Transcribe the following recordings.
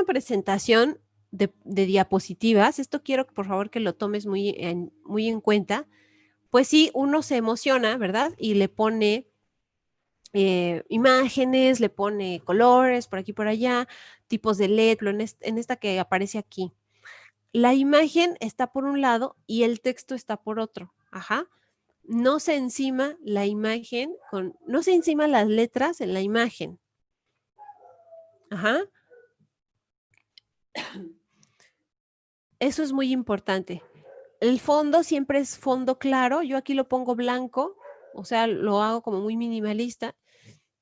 presentación de diapositivas, esto quiero por favor que lo tomes muy en cuenta, pues sí, uno se emociona, ¿verdad? Y le pone imágenes, le pone colores por aquí por allá, tipos de LED, en esta que aparece aquí. La imagen está por un lado y el texto está por otro, ajá. No se encima la imagen no se encima las letras en la imagen. Ajá. Eso es muy importante. El fondo siempre es fondo claro, yo aquí lo pongo blanco, o sea, lo hago como muy minimalista,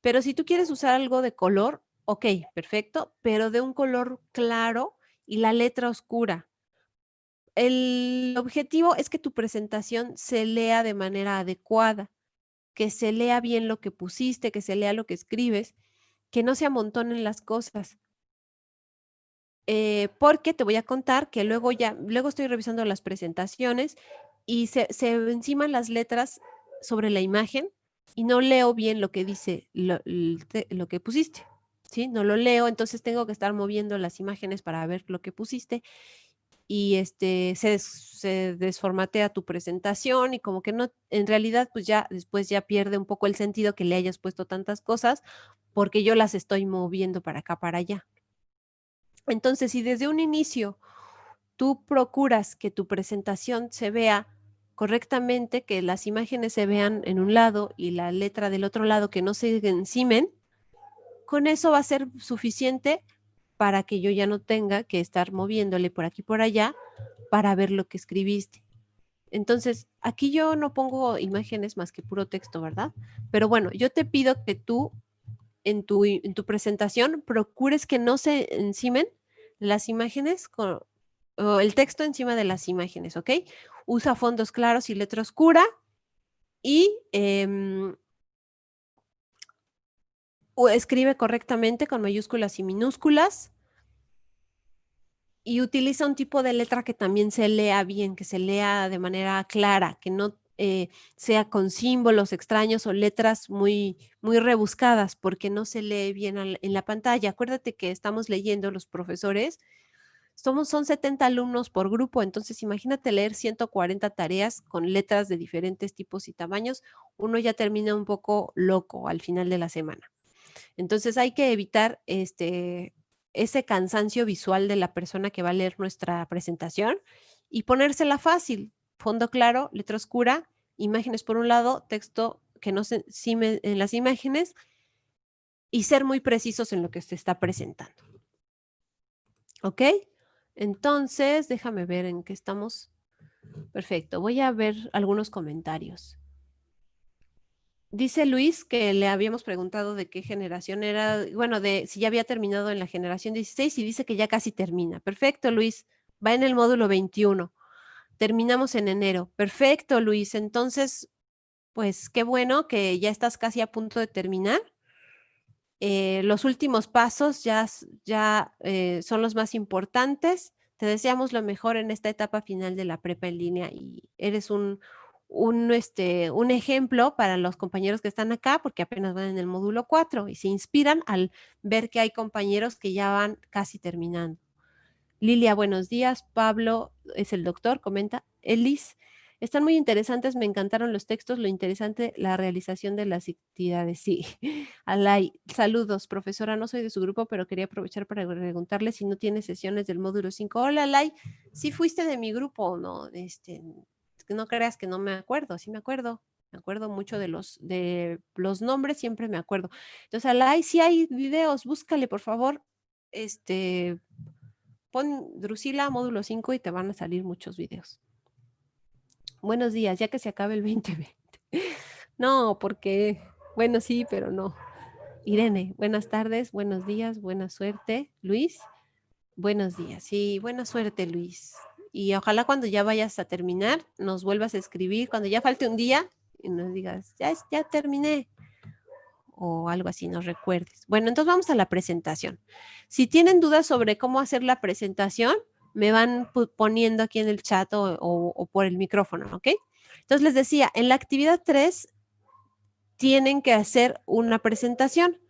pero si tú quieres usar algo de color, ok, perfecto, pero de un color claro y la letra oscura. El objetivo es que tu presentación se lea de manera adecuada, que se lea bien lo que pusiste, que se lea lo que escribes, que no se amontonen las cosas. Porque te voy a contar que luego estoy revisando las presentaciones y se enciman las letras sobre la imagen y no leo bien lo que dice lo que pusiste, ¿sí? No lo leo, entonces tengo que estar moviendo las imágenes para ver lo que pusiste y se desformatea tu presentación y como que no, en realidad pues ya después ya pierde un poco el sentido que le hayas puesto tantas cosas porque yo las estoy moviendo para acá, para allá. Entonces, si desde un inicio tú procuras que tu presentación se vea correctamente, que las imágenes se vean en un lado y la letra del otro lado, que no se encimen, con eso va a ser suficiente para que yo ya no tenga que estar moviéndole por aquí y por allá para ver lo que escribiste. Entonces, aquí yo no pongo imágenes más que puro texto, ¿verdad? Pero bueno, yo te pido que tú en tu presentación procures que no se encimen las imágenes o el texto encima de las imágenes, ¿ok? Usa fondos claros y letra oscura y escribe correctamente con mayúsculas y minúsculas y utiliza un tipo de letra que también se lea bien, que se lea de manera clara, que no sea con símbolos extraños o letras muy, muy rebuscadas, porque no se lee bien en la pantalla. Acuérdate que estamos leyendo los profesores, son 70 alumnos por grupo, entonces imagínate leer 140 tareas con letras de diferentes tipos y tamaños, uno ya termina un poco loco al final de la semana. Entonces hay que evitar ese cansancio visual de la persona que va a leer nuestra presentación y ponérsela fácil, fondo claro, letra oscura, imágenes por un lado, texto que no se encime en las imágenes y ser muy precisos en lo que se está presentando. ¿Ok? Entonces, déjame ver en qué estamos. Perfecto, voy a ver algunos comentarios. Dice Luis que le habíamos preguntado de qué generación era, bueno, de si ya había terminado en la generación 16 y dice que ya casi termina. Perfecto, Luis, va en el módulo 21. Terminamos en enero. Perfecto, Luis. Entonces, pues qué bueno que ya estás casi a punto de terminar. Los últimos pasos ya son los más importantes. Te deseamos lo mejor en esta etapa final de la prepa en línea y eres un ejemplo para los compañeros que están acá porque apenas van en el módulo 4 y se inspiran al ver que hay compañeros que ya van casi terminando. Lilia, buenos días. Pablo es el doctor, comenta. Elis, están muy interesantes, me encantaron los textos, lo interesante, la realización de las actividades. Sí. Alay, saludos, profesora, no soy de su grupo, pero quería aprovechar para preguntarle si no tiene sesiones del módulo 5. Hola, Alay, ¿sí fuiste de mi grupo o no? No creas que no me acuerdo, sí me acuerdo. Me acuerdo mucho de los nombres, siempre me acuerdo. Entonces, Alay, sí hay videos, búscale, por favor. Pon Drusila módulo 5 y te van a salir muchos videos. Buenos días, ya que se acabe el 2020. No, porque, bueno, sí, pero no. Irene, buenas tardes, buenos días, buena suerte. Luis, buenos días. Sí, buena suerte, Luis. Y ojalá cuando ya vayas a terminar, nos vuelvas a escribir, cuando ya falte un día, y nos digas, ya terminé. O algo así, nos recuerdes. Bueno, entonces vamos a la presentación. Si tienen dudas sobre cómo hacer la presentación, me van poniendo aquí en el chat o por el micrófono, ¿ok? Entonces les decía, en la actividad 3 tienen que hacer una presentación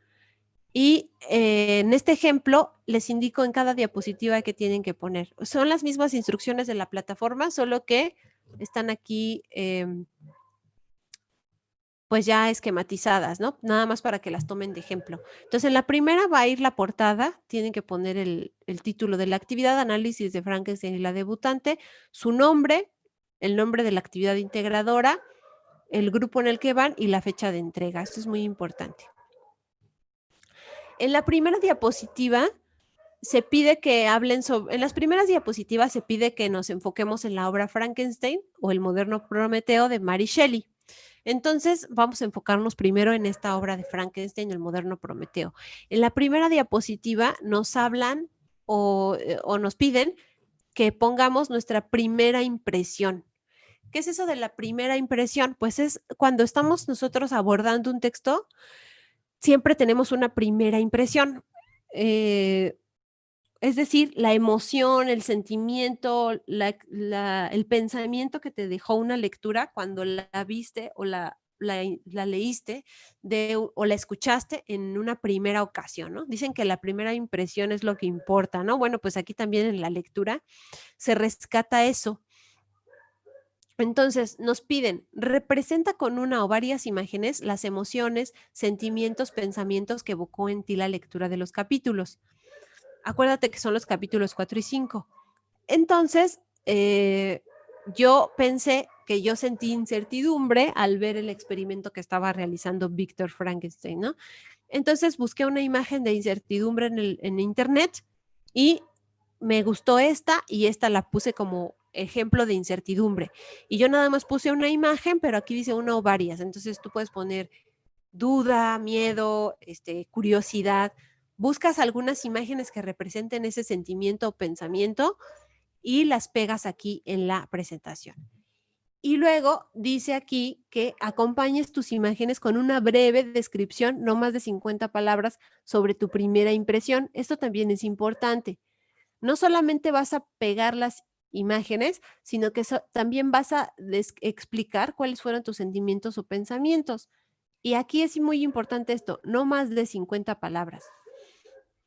Y en este ejemplo les indico en cada diapositiva que tienen que poner. Son las mismas instrucciones de la plataforma, solo que están aquí pues ya esquematizadas, ¿no? Nada más para que las tomen de ejemplo. Entonces, en la primera va a ir la portada, tienen que poner el título de la actividad, análisis de Frankenstein y la debutante, su nombre, el nombre de la actividad integradora, el grupo en el que van y la fecha de entrega. Esto es muy importante. En la primera diapositiva se pide que hablen sobre, en las primeras diapositivas se pide que nos enfoquemos en la obra Frankenstein o el moderno Prometeo de Mary Shelley. Entonces, vamos a enfocarnos primero en esta obra de Frankenstein, el moderno Prometeo. En la primera diapositiva nos hablan o nos piden que pongamos nuestra primera impresión. ¿Qué es eso de la primera impresión? Pues es cuando estamos nosotros abordando un texto, siempre tenemos una primera impresión. Es decir, la emoción, el sentimiento, el pensamiento que te dejó una lectura cuando la viste o la leíste o la escuchaste en una primera ocasión, ¿no? Dicen que la primera impresión es lo que importa, ¿no? Bueno, pues aquí también en la lectura se rescata eso. Entonces, nos piden, representa con una o varias imágenes las emociones, sentimientos, pensamientos que evocó en ti la lectura de los capítulos. Acuérdate que son los capítulos 4 y 5. Entonces, yo pensé que yo sentí incertidumbre al ver el experimento que estaba realizando Víctor Frankenstein, ¿no? Entonces busqué una imagen de incertidumbre en internet y me gustó esta y esta la puse como ejemplo de incertidumbre. Y yo nada más puse una imagen, pero aquí dice una o varias. Entonces tú puedes poner duda, miedo, curiosidad. Buscas algunas imágenes que representen ese sentimiento o pensamiento y las pegas aquí en la presentación. Y luego dice aquí que acompañes tus imágenes con una breve descripción, no más de 50 palabras, sobre tu primera impresión. Esto también es importante. No solamente vas a pegar las imágenes, sino que también vas a explicar cuáles fueron tus sentimientos o pensamientos. Y aquí es muy importante esto, no más de 50 palabras.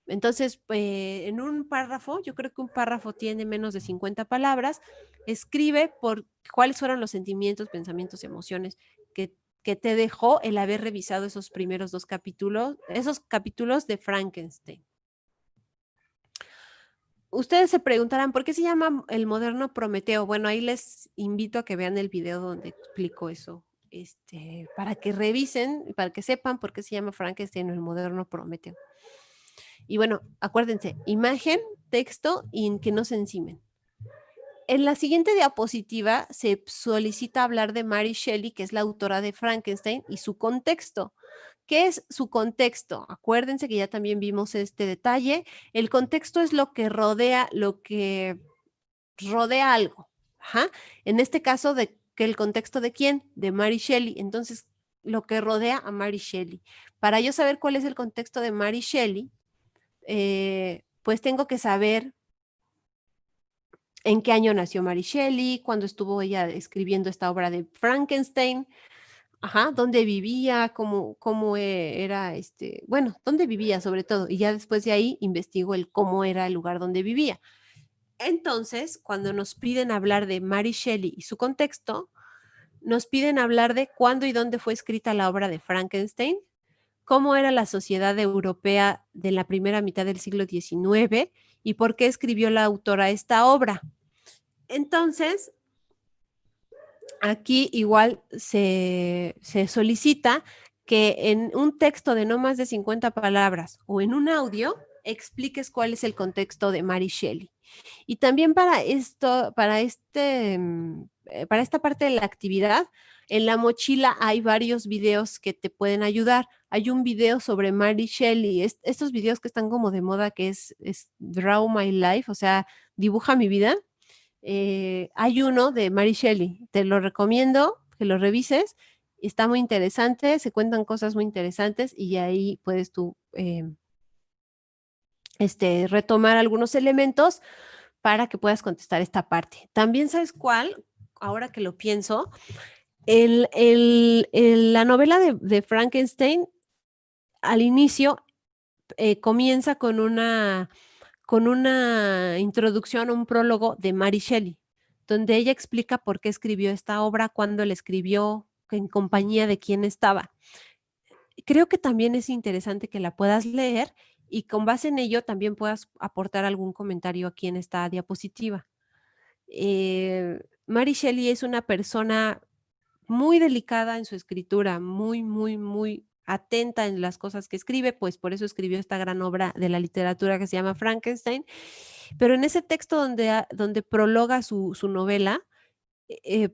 Entonces, en un párrafo, yo creo que un párrafo tiene menos de 50 palabras, escribe por cuáles fueron los sentimientos, pensamientos, emociones que te dejó el haber revisado esos primeros dos capítulos, esos capítulos de Frankenstein. Ustedes se preguntarán, ¿por qué se llama el moderno Prometeo? Bueno, ahí les invito a que vean el video donde explico eso, para que revisen, para que sepan por qué se llama Frankenstein o el moderno Prometeo. Y bueno, acuérdense, imagen, texto y que no se encimen. En la siguiente diapositiva se solicita hablar de Mary Shelley, que es la autora de Frankenstein, y su contexto. ¿Qué es su contexto? Acuérdense que ya también vimos este detalle. El contexto es lo que rodea algo. Ajá. En este caso, que el contexto de quién? De Mary Shelley. Entonces, lo que rodea a Mary Shelley. Para yo saber cuál es el contexto de Mary Shelley, pues tengo que saber en qué año nació Mary Shelley, cuándo estuvo ella escribiendo esta obra de Frankenstein, ajá, dónde vivía, cómo era, bueno, dónde vivía sobre todo, y ya después de ahí investigo el cómo era el lugar donde vivía. Entonces, cuando nos piden hablar de Mary Shelley y su contexto, nos piden hablar de cuándo y dónde fue escrita la obra de Frankenstein, cómo era la sociedad europea de la primera mitad del siglo XIX y por qué escribió la autora esta obra. Entonces, aquí igual se solicita que en un texto de no más de 50 palabras o en un audio expliques cuál es el contexto de Mary Shelley. Y también para esta parte de la actividad, en la mochila hay varios videos que te pueden ayudar. Hay un video sobre Mary Shelley, estos videos que están como de moda, que es Draw My Life, o sea, dibuja mi vida. Hay uno de Mary Shelley, te lo recomiendo que lo revises, está muy interesante, se cuentan cosas muy interesantes y ahí puedes tú retomar algunos elementos para que puedas contestar esta parte. También, ¿sabes cuál? Ahora que lo pienso, la novela de Frankenstein, al inicio, comienza con una introducción, un prólogo de Mary Shelley, donde ella explica por qué escribió esta obra, cuándo la escribió, en compañía de quién estaba. Creo que también es interesante que la puedas leer y con base en ello también puedas aportar algún comentario aquí en esta diapositiva. Mary Shelley es una persona muy delicada en su escritura, muy, muy, muy atenta en las cosas que escribe, pues por eso escribió esta gran obra de la literatura que se llama Frankenstein. Pero en ese texto donde prologa su novela, eh,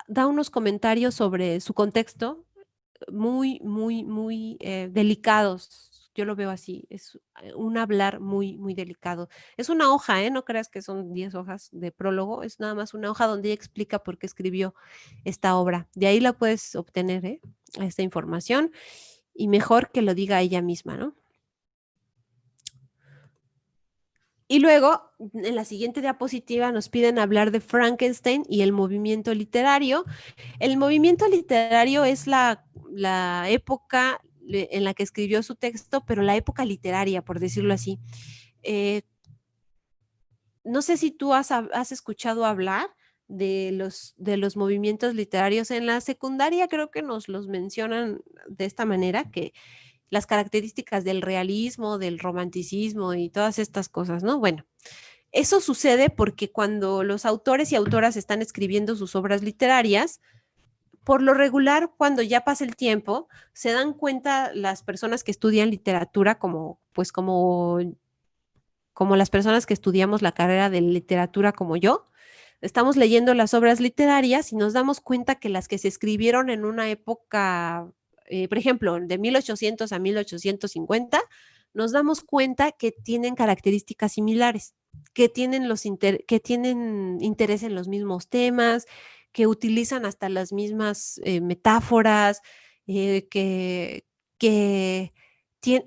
da unos comentarios sobre su contexto muy, muy, muy delicados. Yo lo veo así, es un hablar muy, muy delicado. Es una hoja, ¿eh? No creas que son 10 hojas de prólogo, es nada más una hoja donde ella explica por qué escribió esta obra. De ahí la puedes obtener, ¿eh? Esta información y mejor que lo diga ella misma, ¿no? Y luego, en la siguiente diapositiva, nos piden hablar de Frankenstein y el movimiento literario. El movimiento literario es la época en la que escribió su texto, pero la época literaria, por decirlo así. Eh, no sé si tú has escuchado hablar de los movimientos literarios. En la secundaria creo que nos los mencionan de esta manera, que las características del realismo, del romanticismo y todas estas cosas, ¿no? Bueno, eso sucede porque cuando los autores y autoras están escribiendo sus obras literarias, por lo regular, cuando ya pasa el tiempo, se dan cuenta las personas que estudian literatura pues como las personas que estudiamos la carrera de literatura como yo, estamos leyendo las obras literarias y nos damos cuenta que las que se escribieron en una época, por ejemplo, de 1800 a 1850, nos damos cuenta que tienen características similares, que tienen interés en los mismos temas, que utilizan hasta las mismas metáforas, que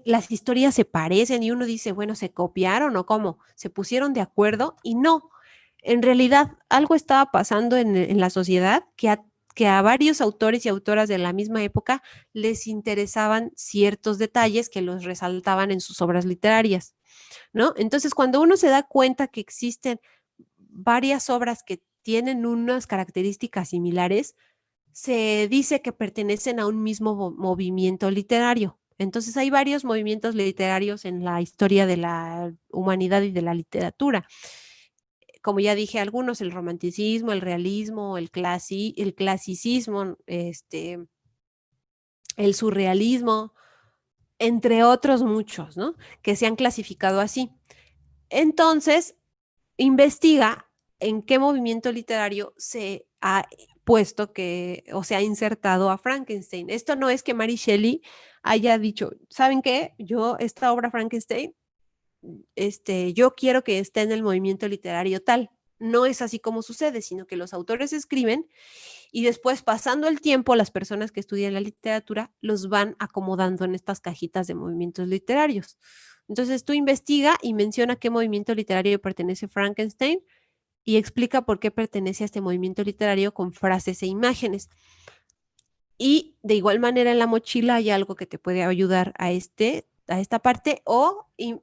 las historias se parecen y uno dice, bueno, ¿se copiaron o cómo? ¿Se pusieron de acuerdo? Y no, en realidad algo estaba pasando en la sociedad que a varios autores y autoras de la misma época les interesaban ciertos detalles que los resaltaban en sus obras literarias, ¿no? Entonces, cuando uno se da cuenta que existen varias obras que tienen unas características similares, se dice que pertenecen a un mismo movimiento literario. Entonces hay varios movimientos literarios en la historia de la humanidad y de la literatura. Como ya dije, algunos, el romanticismo, el realismo, el clasicismo, el surrealismo, entre otros muchos, ¿no? Que se han clasificado así. Entonces, investiga en qué movimiento literario se ha puesto o se ha insertado a Frankenstein. Esto no es que Mary Shelley haya dicho, ¿saben qué? Yo, esta obra Frankenstein, yo quiero que esté en el movimiento literario tal. No es así como sucede, sino que los autores escriben y después, pasando el tiempo, las personas que estudian la literatura los van acomodando en estas cajitas de movimientos literarios. Entonces tú investiga y menciona qué movimiento literario pertenece Frankenstein y explica por qué pertenece a este movimiento literario con frases e imágenes. Y de igual manera en la mochila hay algo que te puede ayudar a esta parte o en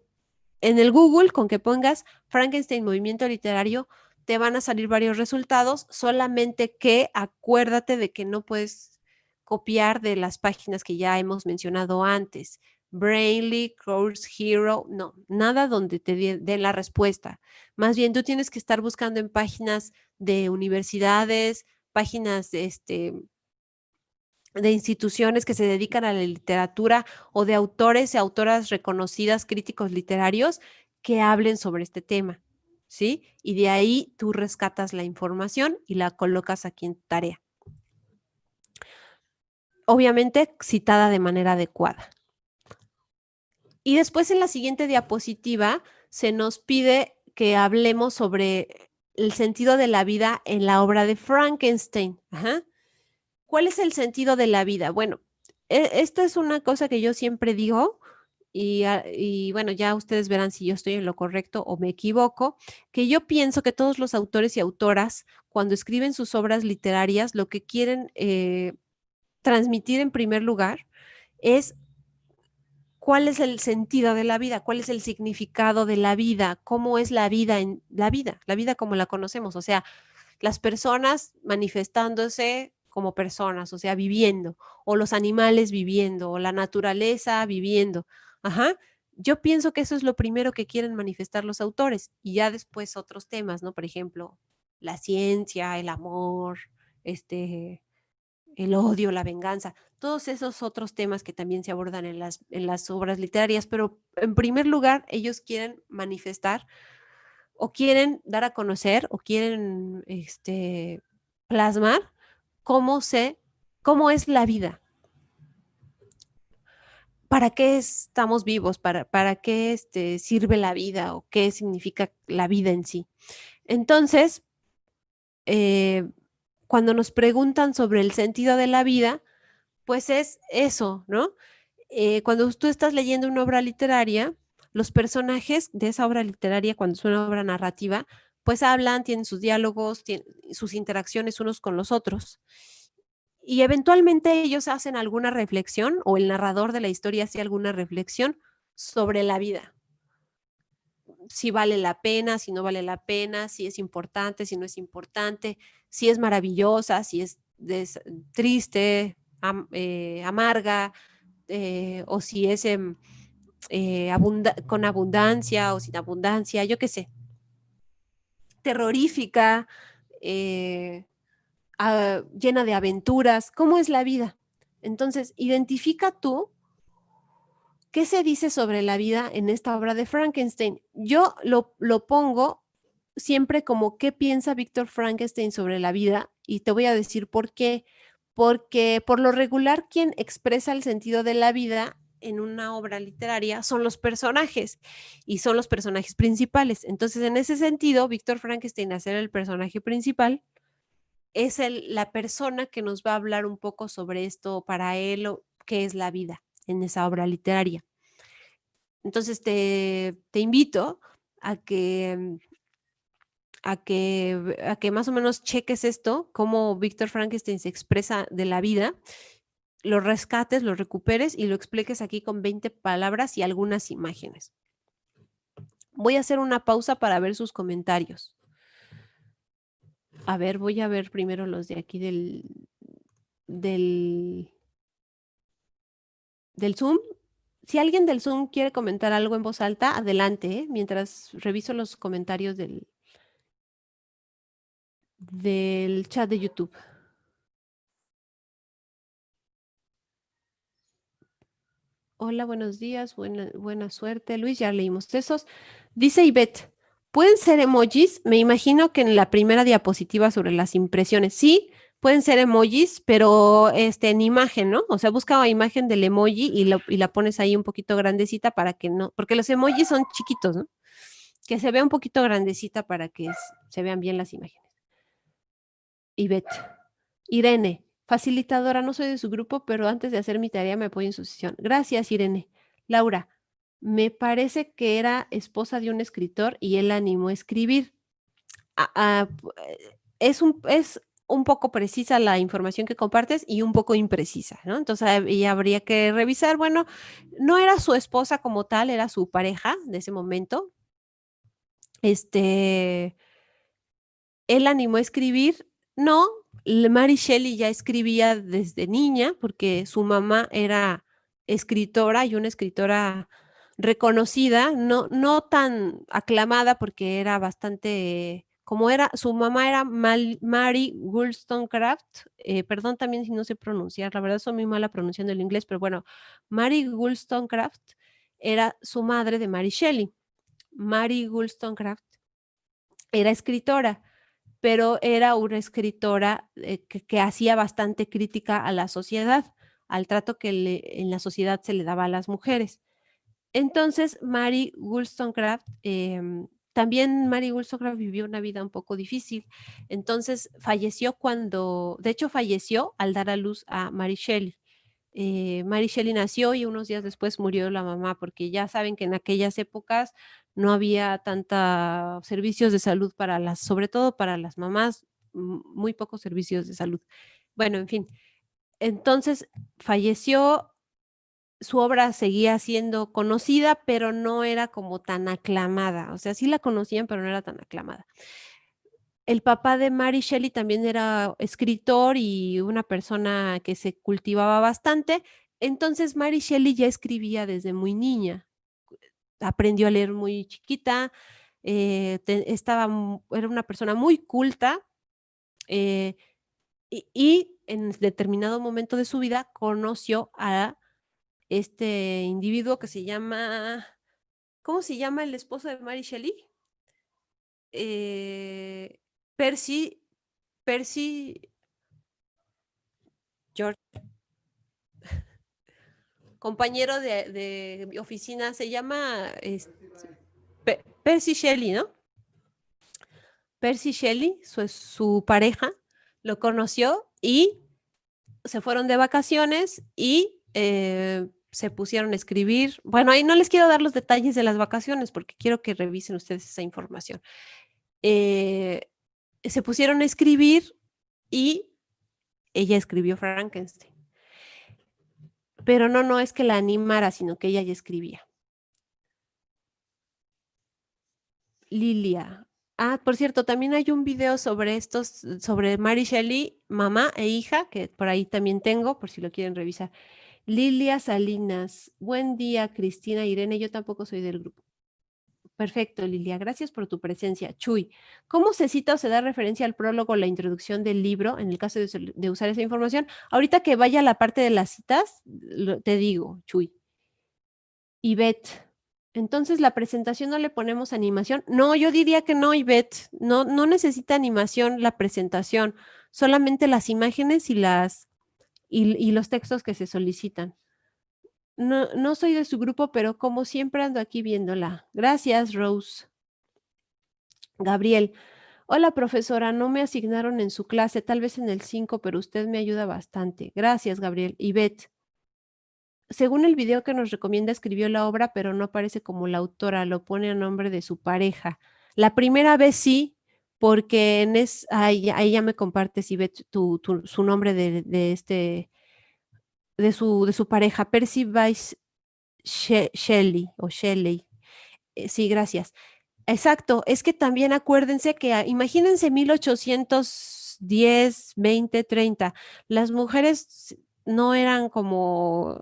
el Google con que pongas Frankenstein movimiento literario te van a salir varios resultados, solamente que acuérdate de que no puedes copiar de las páginas que ya hemos mencionado antes. Brainly, Course Hero, no, nada donde te den la respuesta. Más bien tú tienes que estar buscando en páginas de universidades, páginas de instituciones que se dedican a la literatura o de autores y autoras reconocidas, críticos literarios, que hablen sobre este tema, ¿sí? Y de ahí tú rescatas la información y la colocas aquí en tarea. Obviamente citada de manera adecuada. Y después en la siguiente diapositiva se nos pide que hablemos sobre el sentido de la vida en la obra de Frankenstein. Ajá. ¿Cuál es el sentido de la vida? Bueno, esta es una cosa que yo siempre digo y bueno, ya ustedes verán si yo estoy en lo correcto o me equivoco, que yo pienso que todos los autores y autoras, cuando escriben sus obras literarias, lo que quieren transmitir en primer lugar es ¿cuál es el sentido de la vida? ¿Cuál es el significado de la vida? ¿Cómo es la vida en la vida como la conocemos? O sea, las personas manifestándose como personas, o sea, viviendo, o los animales viviendo, o la naturaleza viviendo. Ajá. Yo pienso que eso es lo primero que quieren manifestar los autores y ya después otros temas, ¿no? Por ejemplo, la ciencia, el amor, este, el odio, la venganza, todos esos otros temas que también se abordan en las obras literarias, pero en primer lugar ellos quieren manifestar o quieren dar a conocer o quieren plasmar cómo, cómo es la vida, para qué estamos vivos, para qué sirve la vida o qué significa la vida en sí. Entonces, eh, cuando nos preguntan sobre el sentido de la vida, pues es eso, ¿no? Cuando tú estás leyendo una obra literaria, los personajes de esa obra literaria, cuando es una obra narrativa, pues hablan, tienen sus diálogos, tienen sus interacciones unos con los otros. Y eventualmente ellos hacen alguna reflexión, o el narrador de la historia hace alguna reflexión sobre la vida. Si vale la pena, si no vale la pena, si es importante, si no es importante, si es maravillosa, si es triste, amarga, o si es con abundancia o sin abundancia, yo qué sé, terrorífica, eh, llena de aventuras, ¿cómo es la vida? Entonces, identifica tú qué se dice sobre la vida en esta obra de Frankenstein. Yo lo pongo siempre como qué piensa Víctor Frankenstein sobre la vida y te voy a decir por qué. Porque por lo regular quien expresa el sentido de la vida en una obra literaria son los personajes y son los personajes principales. Entonces, en ese sentido, Víctor Frankenstein, al ser el personaje principal, es la persona que nos va a hablar un poco sobre esto para él, o qué es la vida en esa obra literaria. Entonces, te invito a que, a que más o menos cheques esto, cómo Víctor Frankenstein se expresa de la vida, lo rescates, lo recuperes y lo expliques aquí con 20 palabras y algunas imágenes. Voy a hacer una pausa para ver sus comentarios. A ver, voy a ver primero los de aquí del Zoom. Si alguien del Zoom quiere comentar algo en voz alta, adelante, mientras reviso los comentarios del chat de YouTube. Hola, buenos días, buena suerte. Luis, ya leímos esos. Dice Ivette, ¿pueden ser emojis? Me imagino que en la primera diapositiva sobre las impresiones. Sí, pueden ser emojis, pero en imagen, ¿no? O sea, busca la imagen del emoji y la pones ahí un poquito grandecita para que no, porque los emojis son chiquitos, ¿no? Que se vea un poquito grandecita para que se vean bien las imágenes. Ivette. Irene, facilitadora, no soy de su grupo, pero antes de hacer mi tarea me apoyo en su sesión. Gracias, Irene. Laura, me parece que era esposa de un escritor y él la animó a escribir. Es un poco precisa la información que compartes y un poco imprecisa, ¿no? Entonces, y habría que revisar, bueno, no era su esposa como tal, era su pareja de ese momento. Él animó a escribir, no, Mary Shelley ya escribía desde niña porque su mamá era escritora y una escritora reconocida, no tan aclamada porque era bastante, como era, su mamá era Mary Wollstonecraft, perdón también si no sé pronunciar, la verdad soy muy mala pronunciando el inglés, pero bueno, Mary Wollstonecraft era su madre de Mary Shelley. Mary Wollstonecraft era escritora, pero era una escritora que hacía bastante crítica a la sociedad, al trato que en la sociedad se le daba a las mujeres. Entonces, Mary Wollstonecraft, también Mary Wollstonecraft vivió una vida un poco difícil. Entonces, de hecho, falleció al dar a luz a Mary Shelley. Mary Shelley nació y unos días después murió la mamá, porque ya saben que en aquellas épocas no había tanta servicios de salud sobre todo para las mamás, muy pocos servicios de salud. Bueno, en fin, entonces falleció su obra seguía siendo conocida, pero no era como tan aclamada. O sea, sí la conocían, pero no era tan aclamada. El papá de Mary Shelley también era escritor y una persona que se cultivaba bastante. Entonces, Mary Shelley ya escribía desde muy niña. Aprendió a leer muy chiquita, era una persona muy culta, eh, y en determinado momento de su vida conoció a este individuo que se llama, ¿cómo se llama el esposo de Mary Shelley? Eh, Percy, Percy George, compañero de oficina, se llama Percy Shelley, ¿no? Percy Shelley, su pareja, lo conoció y se fueron de vacaciones y se pusieron a escribir. Bueno, ahí no les quiero dar los detalles de las vacaciones porque quiero que revisen ustedes esa información. Se pusieron a escribir y ella escribió Frankenstein. Pero no es que la animara, sino que ella ya escribía. Lilia. Ah, por cierto, también hay un video sobre sobre Mary Shelley, mamá e hija, que por ahí también tengo, por si lo quieren revisar. Lilia Salinas. Buen día, Cristina, Irene. Yo tampoco soy del grupo. Perfecto, Lilia. Gracias por tu presencia. Chuy, ¿cómo se cita o se da referencia al prólogo o la introducción del libro en el caso de usar esa información? Ahorita que vaya a la parte de las citas, te digo, Chuy. Ivette. Entonces, ¿la presentación no le ponemos animación? No, yo diría que no, Ivette. No necesita animación la presentación, solamente las imágenes y los textos que se solicitan. No soy de su grupo, pero como siempre ando aquí viéndola. Gracias, Rose. Gabriel. Hola, profesora, no me asignaron en su clase, tal vez en el 5, pero usted me ayuda bastante. Gracias, Gabriel. Ivette. Según el video que nos recomienda, escribió la obra, pero no aparece como la autora, lo pone a nombre de su pareja. La primera vez sí, porque ahí ya me compartes, Ivette, su nombre de su pareja, Percy Bysshe Shelley o Shelley. Sí, gracias. Exacto, es que también acuérdense que, imagínense 1810, 20, 30, las mujeres no eran como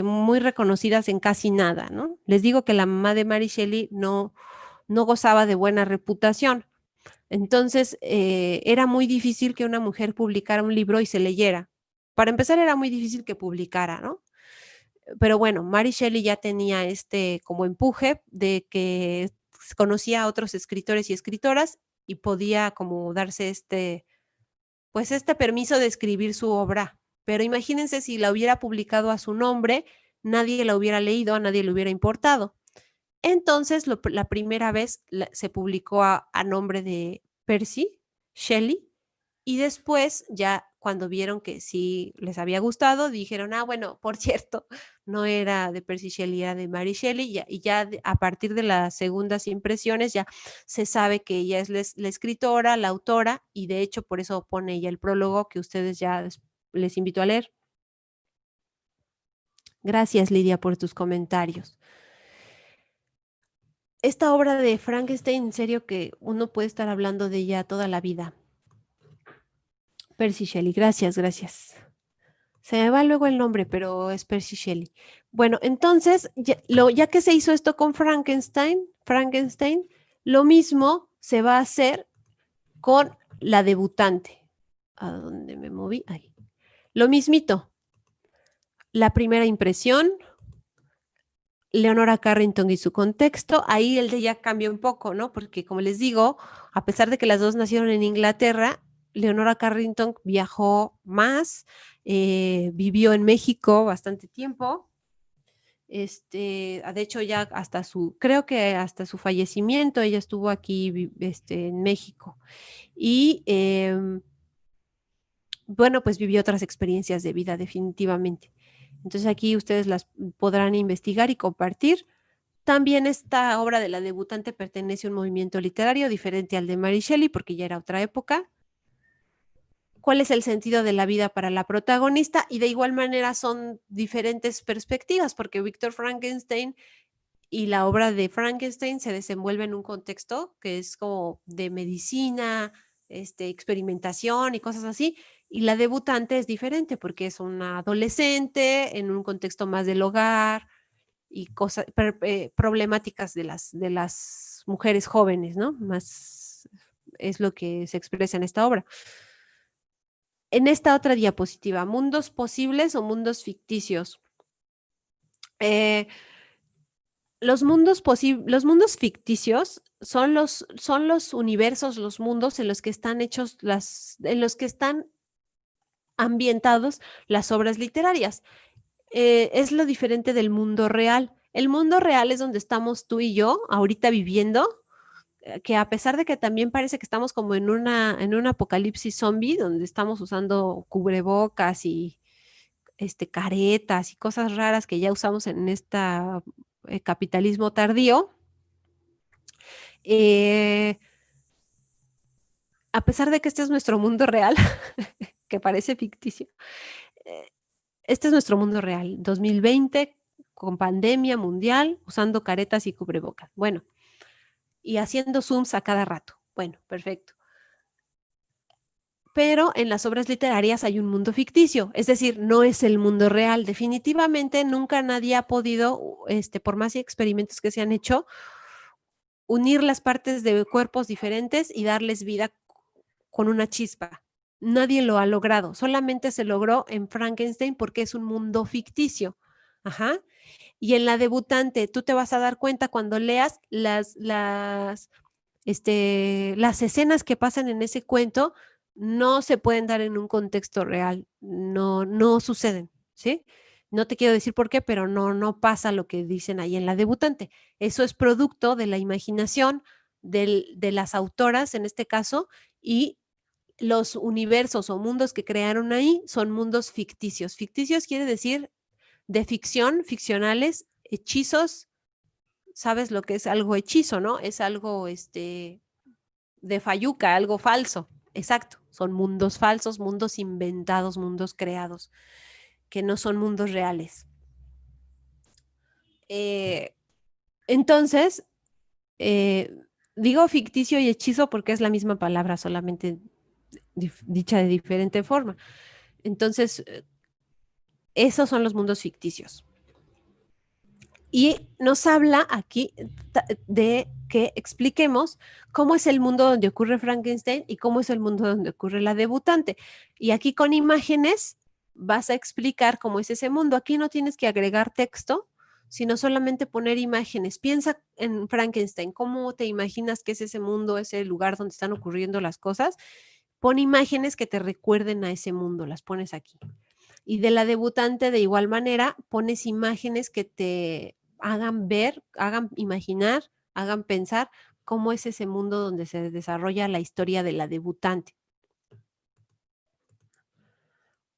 muy reconocidas en casi nada, ¿no? Les digo que la mamá de Mary Shelley no gozaba de buena reputación. Entonces, era muy difícil que una mujer publicara un libro y se leyera. Para empezar, era muy difícil que publicara, ¿no? Pero bueno, Mary Shelley ya tenía como empuje de que conocía a otros escritores y escritoras y podía como darse pues permiso de escribir su obra. Pero imagínense si la hubiera publicado a su nombre, nadie la hubiera leído, a nadie le hubiera importado. Entonces, la primera vez se publicó a nombre de Percy Shelley y después ya cuando vieron que sí les había gustado, dijeron, bueno, por cierto, no era de Percy Shelley, era de Mary Shelley, y ya a partir de las segundas impresiones ya se sabe que ella es la escritora, la autora, y de hecho por eso pone ella el prólogo que ustedes ya les invito a leer. Gracias, Lidia, por tus comentarios. Esta obra de Frankenstein, en serio que uno puede estar hablando de ella toda la vida. Percy Shelley, gracias. Se me va luego el nombre, pero es Percy Shelley. Bueno, entonces, ya que se hizo esto con Frankenstein, lo mismo se va a hacer con la debutante. ¿A dónde me moví? Ahí. Lo mismito. La primera impresión, Leonora Carrington y su contexto, ahí el de ella cambia un poco, ¿no? Porque como les digo, a pesar de que las dos nacieron en Inglaterra, Leonora Carrington viajó más, vivió en México bastante tiempo. De hecho, ya creo que hasta su fallecimiento, ella estuvo aquí en México. Y bueno, pues vivió otras experiencias de vida, definitivamente. Entonces aquí ustedes las podrán investigar y compartir. También esta obra de la debutante pertenece a un movimiento literario diferente al de Mary Shelley, porque ya era otra época. cuál es el sentido de la vida para la protagonista, y de igual manera son diferentes perspectivas, porque Víctor Frankenstein y la obra de Frankenstein se desenvuelve en un contexto que es como de medicina, experimentación y cosas así, y la debutante es diferente porque es una adolescente en un contexto más del hogar y cosas, problemáticas de las mujeres jóvenes, ¿no? Más es lo que se expresa en esta obra. En esta otra diapositiva, mundos posibles o mundos ficticios. Los mundos ficticios son los universos, los mundos en los que están hechos en los que están ambientados las obras literarias. Es lo diferente del mundo real. El mundo real es donde estamos tú y yo ahorita viviendo, que a pesar de que también parece que estamos como en un apocalipsis zombie, donde estamos usando cubrebocas y caretas y cosas raras que ya usamos en esta capitalismo tardío, a pesar de que este es nuestro mundo real, que parece ficticio, eh, este es nuestro mundo real, 2020, con pandemia mundial, usando caretas y cubrebocas. Bueno, y haciendo zooms a cada rato. Bueno, perfecto. Pero en las obras literarias hay un mundo ficticio, es decir, no es el mundo real. Definitivamente nunca nadie ha podido, por más experimentos que se han hecho, unir las partes de cuerpos diferentes y darles vida con una chispa. Nadie lo ha logrado, solamente se logró en Frankenstein porque es un mundo ficticio. Ajá. Y en la debutante, tú te vas a dar cuenta cuando leas las escenas que pasan en ese cuento, no se pueden dar en un contexto real, no suceden, ¿sí? No te quiero decir por qué, pero no pasa lo que dicen ahí en la debutante. Eso es producto de la imaginación de las autoras, en este caso, y los universos o mundos que crearon ahí son mundos ficticios. Ficticios quiere decir de ficción, ficcionales, hechizos. ¿Sabes lo que es algo hechizo, no? Es algo de fayuca, algo falso. Exacto, son mundos falsos, mundos inventados, mundos creados, que no son mundos reales. Entonces, digo ficticio y hechizo porque es la misma palabra, solamente dicha de diferente forma. Entonces, esos son los mundos ficticios. Y nos habla aquí de que expliquemos cómo es el mundo donde ocurre Frankenstein y cómo es el mundo donde ocurre la debutante. Y aquí con imágenes vas a explicar cómo es ese mundo. Aquí no tienes que agregar texto, sino solamente poner imágenes. Piensa en Frankenstein, ¿cómo te imaginas que es ese mundo, ese lugar donde están ocurriendo las cosas? Pon imágenes que te recuerden a ese mundo, las pones aquí. Y de la debutante, de igual manera, pones imágenes que te hagan ver, hagan imaginar, hagan pensar cómo es ese mundo donde se desarrolla la historia de la debutante.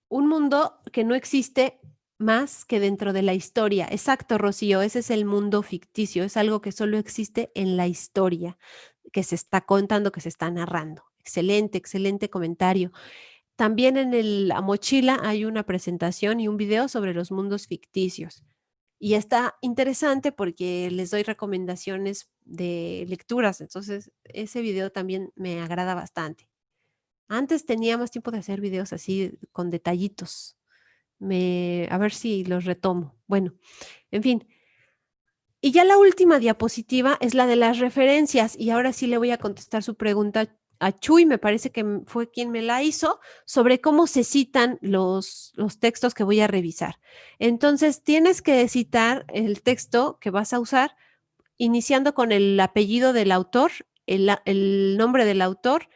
Un mundo que no existe más que dentro de la historia. Exacto, Rocío, ese es el mundo ficticio, es algo que solo existe en la historia, que se está contando, que se está narrando. Excelente, excelente comentario. También en la mochila hay una presentación y un video sobre los mundos ficticios. Y está interesante porque les doy recomendaciones de lecturas, entonces ese video también me agrada bastante. Antes tenía más tiempo de hacer videos así con detallitos. A ver si los retomo. Bueno, en fin. Y ya la última diapositiva es la de las referencias y ahora sí le voy a contestar su pregunta a Chuy, me parece que fue quien me la hizo, sobre cómo se citan los textos que voy a revisar. Entonces, tienes que citar el texto que vas a usar iniciando con el apellido del autor, el nombre del autor,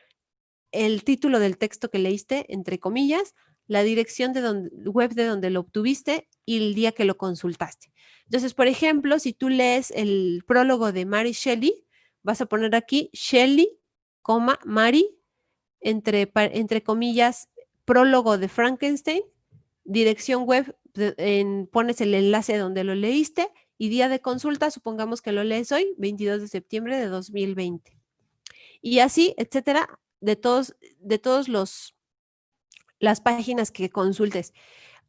el título del texto que leíste, entre comillas, la dirección web de donde lo obtuviste y el día que lo consultaste. Entonces, por ejemplo, si tú lees el prólogo de Mary Shelley, vas a poner aquí Shelley, Mary, entre comillas, prólogo de Frankenstein, dirección web, pones el enlace donde lo leíste y día de consulta, supongamos que lo lees hoy, 22 de septiembre de 2020. Y así, etcétera, de todos los las páginas que consultes.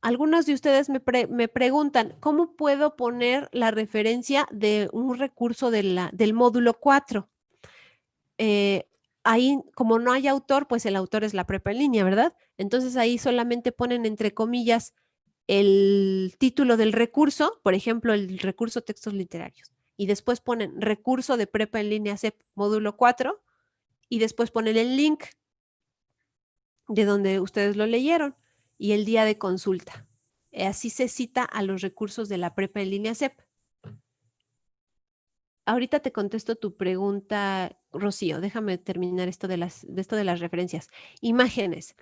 Algunos de ustedes me preguntan, ¿cómo puedo poner la referencia de un recurso del módulo 4? Ahí, como no hay autor, pues el autor es la prepa en línea, ¿verdad? Entonces ahí solamente ponen entre comillas el título del recurso, por ejemplo, el recurso textos literarios, y después ponen recurso de prepa en línea CEP módulo 4, y después ponen el link de donde ustedes lo leyeron y el día de consulta. Así se cita a los recursos de la prepa en línea CEP. Ahorita te contesto tu pregunta, Rocío. Déjame terminar esto de las referencias. Imágenes.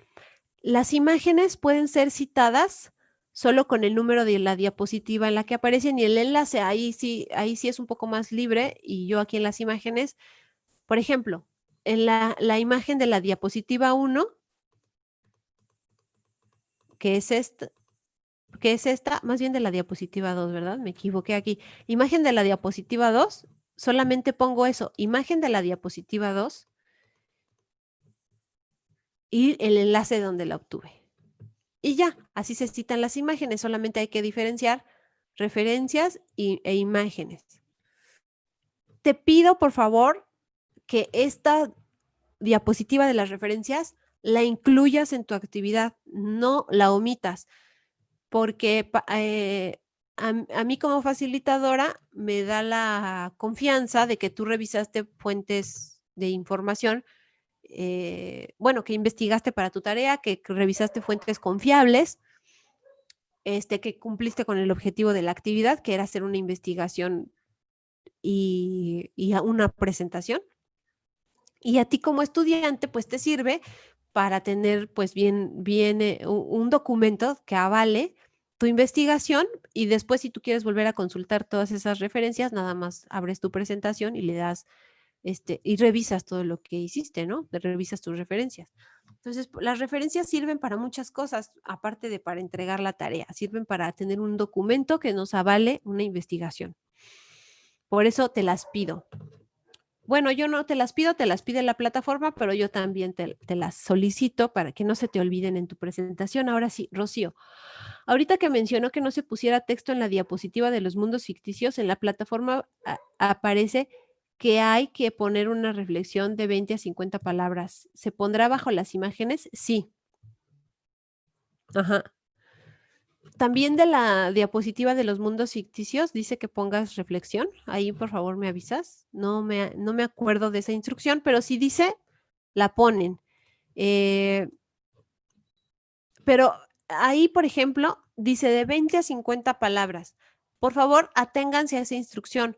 Las imágenes pueden ser citadas solo con el número de la diapositiva en la que aparecen y el enlace. Ahí sí es un poco más libre, y yo aquí en las imágenes, por ejemplo, en la imagen de la diapositiva 1, que es esta, más bien de la diapositiva 2, ¿verdad? Me equivoqué aquí. Imagen de la diapositiva 2, solamente pongo eso, imagen de la diapositiva 2 y el enlace donde la obtuve. Y ya, así se citan las imágenes, solamente hay que diferenciar referencias e imágenes. Te pido, por favor, que esta diapositiva de las referencias la incluyas en tu actividad, no la omitas, porque a mí como facilitadora me da la confianza de que tú revisaste fuentes de información, bueno, que investigaste para tu tarea, que revisaste fuentes confiables, que cumpliste con el objetivo de la actividad, que era hacer una investigación y una presentación. Y a ti como estudiante, pues te sirve para tener pues bien un documento que avale tu investigación, y después si tú quieres volver a consultar todas esas referencias, nada más abres tu presentación y le das, y revisas todo lo que hiciste, ¿no? Revisas tus referencias. Entonces, las referencias sirven para muchas cosas, aparte de para entregar la tarea, sirven para tener un documento que nos avale una investigación. Por eso te las pido. Bueno, yo no te las pido, te las pide la plataforma, pero yo también te las solicito para que no se te olviden en tu presentación. Ahora sí, Rocío, ahorita que mencionó que no se pusiera texto en la diapositiva de los mundos ficticios, en la plataforma aparece que hay que poner una reflexión de 20 a 50 palabras. ¿Se pondrá bajo las imágenes? Sí. Ajá. También de la diapositiva de los mundos ficticios dice que pongas reflexión. Ahí, por favor, me avisas. No me acuerdo de esa instrucción, pero si dice, la ponen. Pero ahí, por ejemplo, dice de 20 a 50 palabras. Por favor, aténganse a esa instrucción.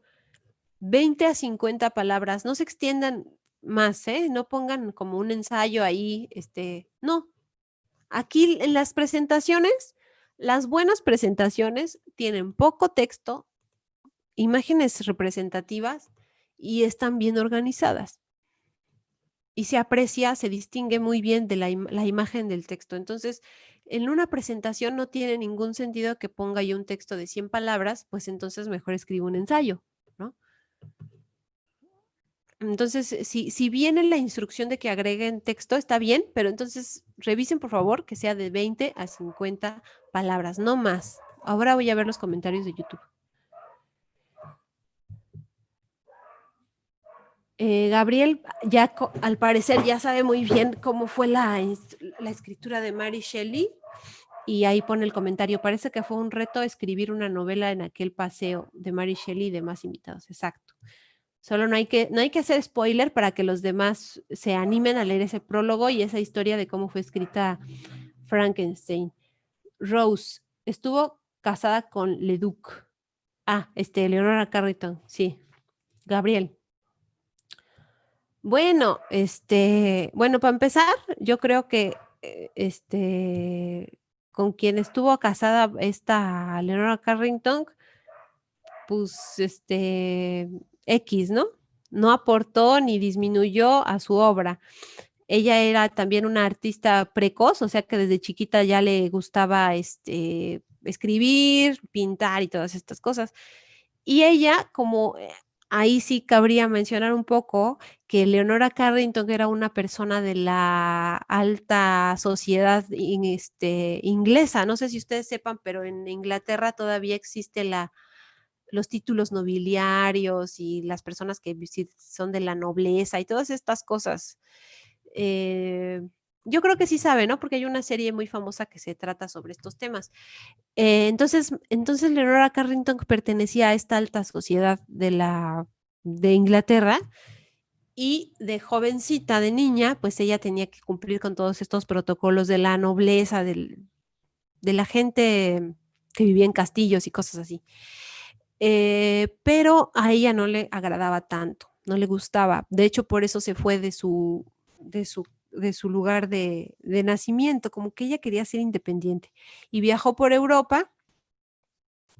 20 a 50 palabras. No se extiendan más, ¿eh? No pongan como un ensayo ahí, no. Aquí en las presentaciones, las buenas presentaciones tienen poco texto, imágenes representativas y están bien organizadas. Y se aprecia, se distingue muy bien de la imagen del texto. Entonces, en una presentación no tiene ningún sentido que ponga yo un texto de 100 palabras, pues entonces mejor escribo un ensayo, ¿no? Entonces, si viene la instrucción de que agreguen texto, está bien, pero entonces revisen, por favor, que sea de 20 a 50 palabras, no más. Ahora voy a ver los comentarios de YouTube. Gabriel, ya al parecer ya sabe muy bien cómo fue la escritura de Mary Shelley, y ahí pone el comentario. Parece que fue un reto escribir una novela en aquel paseo de Mary Shelley y demás invitados. Exacto. Solo no hay que hacer spoiler para que los demás se animen a leer ese prólogo y esa historia de cómo fue escrita Frankenstein. Rose estuvo casada con Leduc. Leonora Carrington, sí. Gabriel. Bueno, para empezar, yo creo que con quien estuvo casada esta Leonora Carrington, pues X, ¿no? No aportó ni disminuyó a su obra. Ella era también una artista precoz, o sea que desde chiquita ya le gustaba escribir, pintar y todas estas cosas. Y ella, como ahí sí cabría mencionar un poco que Leonora Carrington era una persona de la alta sociedad inglesa. No sé si ustedes sepan, pero en Inglaterra todavía existe los títulos nobiliarios y las personas que son de la nobleza y todas estas cosas. Eh, yo creo que sí sabe, ¿no? Porque hay una serie muy famosa que se trata sobre estos temas. Entonces Leonora Carrington pertenecía a esta alta sociedad de Inglaterra y de jovencita, de niña, pues ella tenía que cumplir con todos estos protocolos de la nobleza, de la gente que vivía en castillos y cosas así. Pero a ella no le agradaba tanto, no le gustaba. De hecho, por eso se fue de su lugar de nacimiento, como que ella quería ser independiente. Y viajó por Europa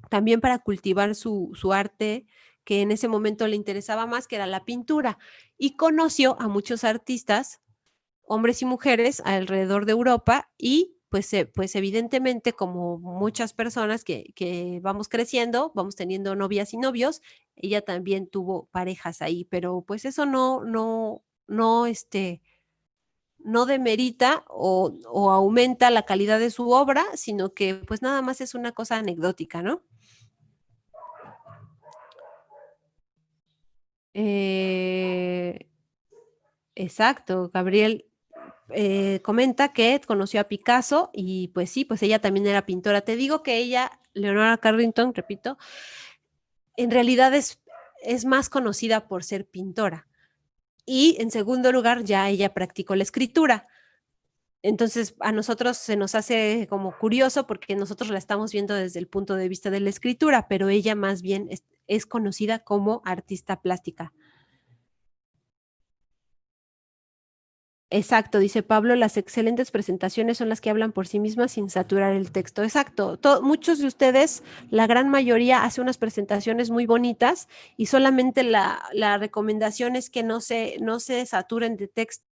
también para cultivar su arte, que en ese momento le interesaba más, que era la pintura. Y conoció a muchos artistas, hombres y mujeres, alrededor de Europa y pues evidentemente como muchas personas que vamos creciendo, vamos teniendo novias y novios, ella también tuvo parejas ahí, pero pues eso no demerita o aumenta la calidad de su obra, sino que pues nada más es una cosa anecdótica, ¿no? Eh, exacto, Gabriel comenta que conoció a Picasso y pues sí, pues ella también era pintora. Te digo que ella, Leonora Carrington, repito, en realidad es más conocida por ser pintora. Y en segundo lugar, ya ella practicó la escritura. Entonces, a nosotros se nos hace como curioso porque nosotros la estamos viendo desde el punto de vista de la escritura, pero ella más bien es conocida como artista plástica. Exacto, dice Pablo, las excelentes presentaciones son las que hablan por sí mismas sin saturar el texto. Exacto, muchos de ustedes, la gran mayoría, hace unas presentaciones muy bonitas y solamente la recomendación es que no se saturen de texto